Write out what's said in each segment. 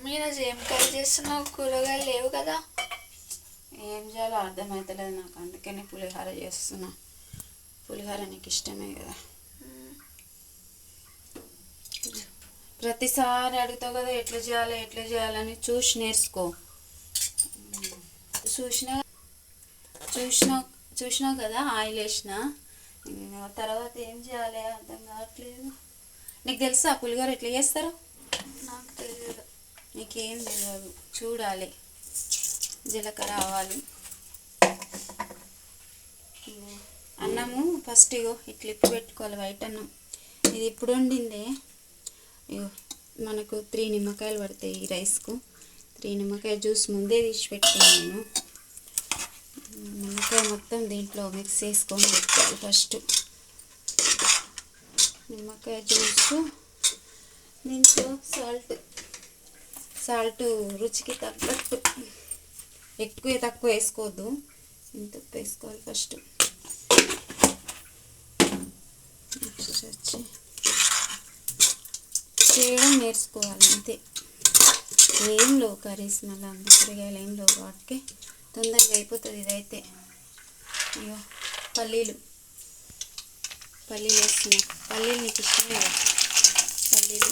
ఈరోజు ఏం కర్రీ చేస్తున్నావు? కూరగాయలు లేవు కదా. ఏం చేయాలో అర్థమవుతలేదు నాకు, అందుకని పులిహోర చేస్తున్నా. పులిహోర నీకు ఇష్టమే కదా. ప్రతిసారి అడుగుతావు కదా ఎట్లా చేయాలని చూసి నేర్చుకో. చూసినావు కదా, ఆయిల్ వేసిన తర్వాత ఏం చేయాలి అర్థం కావట్లేదు. నీకు తెలుసా పులిహోర ఎట్లా చేస్తారో? నాకు తెలియదు. నీకేం తెలియదు, చూడాలి. జీలకర్ర ఆవాలు, అన్నము ఫస్ట్ ఇగో ఇట్లా ఇప్పు పెట్టుకోవాలి. వైట్ అన్నం ఇది ఇప్పుడు వండిందే. ఇగో మనకు 3 నిమ్మకాయలు పడతాయి ఈ రైస్కు. 3 నిమ్మకాయ జ్యూస్ ముందే తీసి పెట్టుకున్నాను నేను. నిమ్మకాయ మొత్తం దీంట్లో మిక్స్ చేసుకొని పెట్టుకోవాలి. ఫస్ట్ నిమ్మకాయ జ్యూస్, దీంట్లో సాల్ట్ రుచికి తగ్గట్టు, ఎక్కువ తక్కువ వేసుకోవద్దు, ఇంత వేసుకోవాలి ఫస్ట్. నెక్స్ట్ వచ్చి చేయడం నేర్చుకోవాలి అంతే. ఏం లో కర్రీస్ మళ్ళీ అంత కూరగాయలు ఏం లో వాటికి తొందరగా అయిపోతుంది. ఇదైతే అయ్యో పల్లీలు వేస్తున్నా. పల్లీలు నీకు ఇష్టమే కదా. పల్లీలు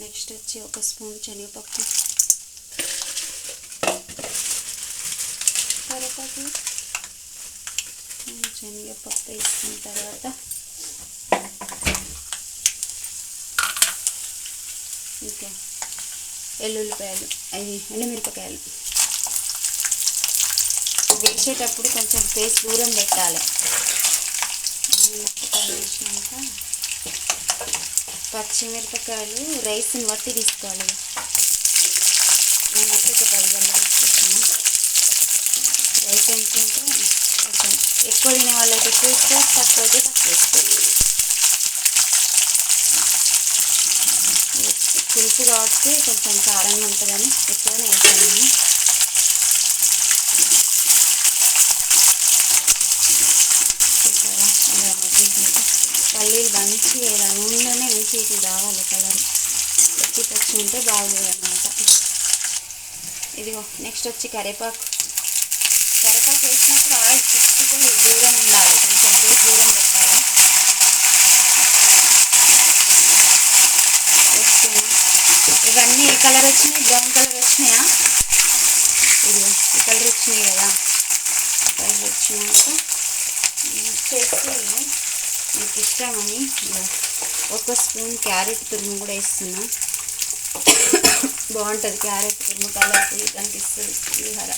నెక్స్ట్ వచ్చి 1 స్పూన్ శనగపప్పు, కరివేపాకు, శనగపప్పు వేసుకున్న తర్వాత ఇంకా ఎల్లుల్లిపాయలు, అవి ఎండుమిరపకాయలు వేసేటప్పుడు కొంచెం పేస్ట్ దూరం పెట్టాలి. మిరపకాయలు వేసినాక పచ్చిమిరపకాయలు రైస్ని బట్టి తీసుకోవాలి. నేనైతే ఒక 10 గల్లా వేసుకుంటున్నా. రైస్ అనుకుంటే కొంచెం ఎక్కువ తినే వాళ్ళైతే ఎక్కువ వేసుకోవచ్చు, తక్కువ అయితే తక్కువ వేసుకోవచ్చు. పులుపు కాబట్టి కొంచెం కారంగా ఉంటుందని ఎక్కువనే వేస్తాను నేను. ఇలా మగ్గించుకుంటే పల్లీలు మంచిగా ఇలా నూనెలోనే మంచి ఇట్లా రావాలి కలర్. పచ్చి ఉంటే బాగుంది అన్నమాట. ఇదిగో నెక్స్ట్ వచ్చి కరివేపాకు వేసినప్పుడు ఆయిల్ చిక్కుతో దూరం ఉండాలి, కొంచెం సేపు దూరం పెట్టాలి. ఇవన్నీ ఏ కలర్ వచ్చినాయి? బ్రౌన్ కలర్ వచ్చినాయా? ఇదిగో ఈ కలర్ వచ్చినాయి కదా. కలర్ వచ్చినాక చేసి మీకు ఇష్టమని 1 స్పూన్ క్యారెట్ తురుము కూడా వేస్తున్నా. బాగుంటుంది క్యారెట్ తురుము, కలర్ఫుల్ కనిపిస్తుంది పులిహోర.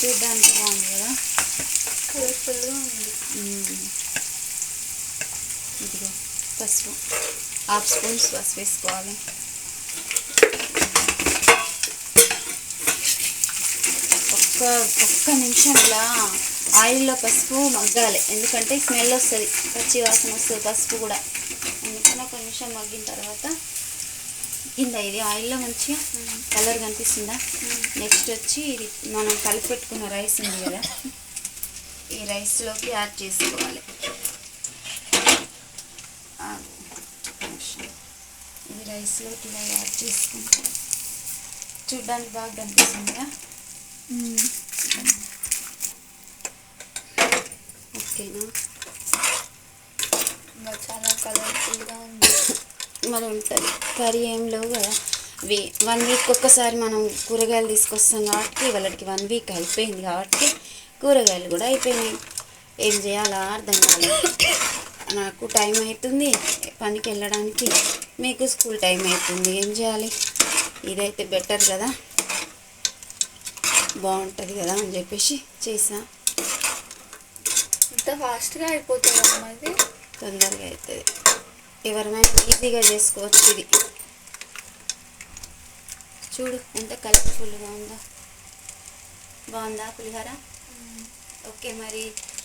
చూడ్డానికి బాగుంది కదా, కలర్ఫుల్గా ఉంది. ఇదిగో పసుపు 1/2 స్పూన్ పసుపు వేసుకోవాలి. ఒక్క నిమిషంలో ఆయిల్లో పసుపు మగ్గాలి, ఎందుకంటే స్మెల్ వస్తుంది, పచ్చి వాసన వస్తుంది పసుపు కూడా. అందుకని 1 నిమిషం మగ్గిన తర్వాత కింద ఇది ఆయిల్లో మంచిగా కలర్ కనిపిస్తుందా. నెక్స్ట్ వచ్చి ఇది మనం కలిపి పెట్టుకున్న రైస్ ఉంది కదా, ఈ రైస్లోకి యాడ్ చేసుకోవాలి. ఇది రైస్లోకి ఇలా యాడ్ చేసుకుంటే చూడ్డానికి బాగా కనిపిస్తుందా. ఓకేనా, చాలా కలర్ఫుల్గా ఉంది. మరి ఉంటుంది. కర్రీ ఏం లేవు కదా. 1 వీక్ ఒక్కసారి మనం కూరగాయలు తీసుకొస్తాం కాబట్టి వాళ్ళకి 1 వీక్ అయిపోయింది కాబట్టి కూరగాయలు కూడా అయిపోయినాయి. ఏం చేయాలా అర్థం కాలేదు. నాకు టైం అవుతుంది పనికి వెళ్ళడానికి, మీకు స్కూల్ టైం అవుతుంది. ఏం చేయాలి? ఇదైతే బెటర్ కదా, బాగుంటుంది కదా అని చెప్పేసి చేసా. ఇంత ఫాస్ట్గా అయిపోతుందమ్మా, ఇది తొందరగా అవుతుంది. ఎవరైనా ఈజీగా చేసుకోవచ్చు. ఇది చూడు ఎంత కలర్ఫుల్గా ఉందో. బాగుందా పులిహోర? ఓకే, మరి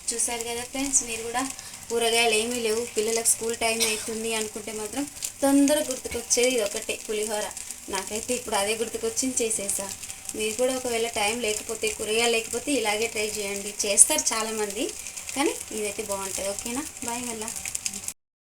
చూసారు కదా ఫ్రెండ్స్, మీరు కూడా కూరగాయలు ఏమీ లేవు, పిల్లలకు స్కూల్ టైం అవుతుంది అనుకుంటే మాత్రం తొందరగా గుర్తుకొచ్చేది ఇది ఒకటే, పులిహోర. నాకైతే ఇప్పుడు అదే గుర్తుకొచ్చింది, చేసేసా. మీరు కూడా ఒకవేళ టైం లేకపోతే, కూరగాయలు లేకపోతే ఇలాగే ట్రై చేయండి. చేస్తారు చాలామంది, కానీ ఇదైతే బాగుంటుంది. ఓకేనా, బాయ్ మళ్ళీ.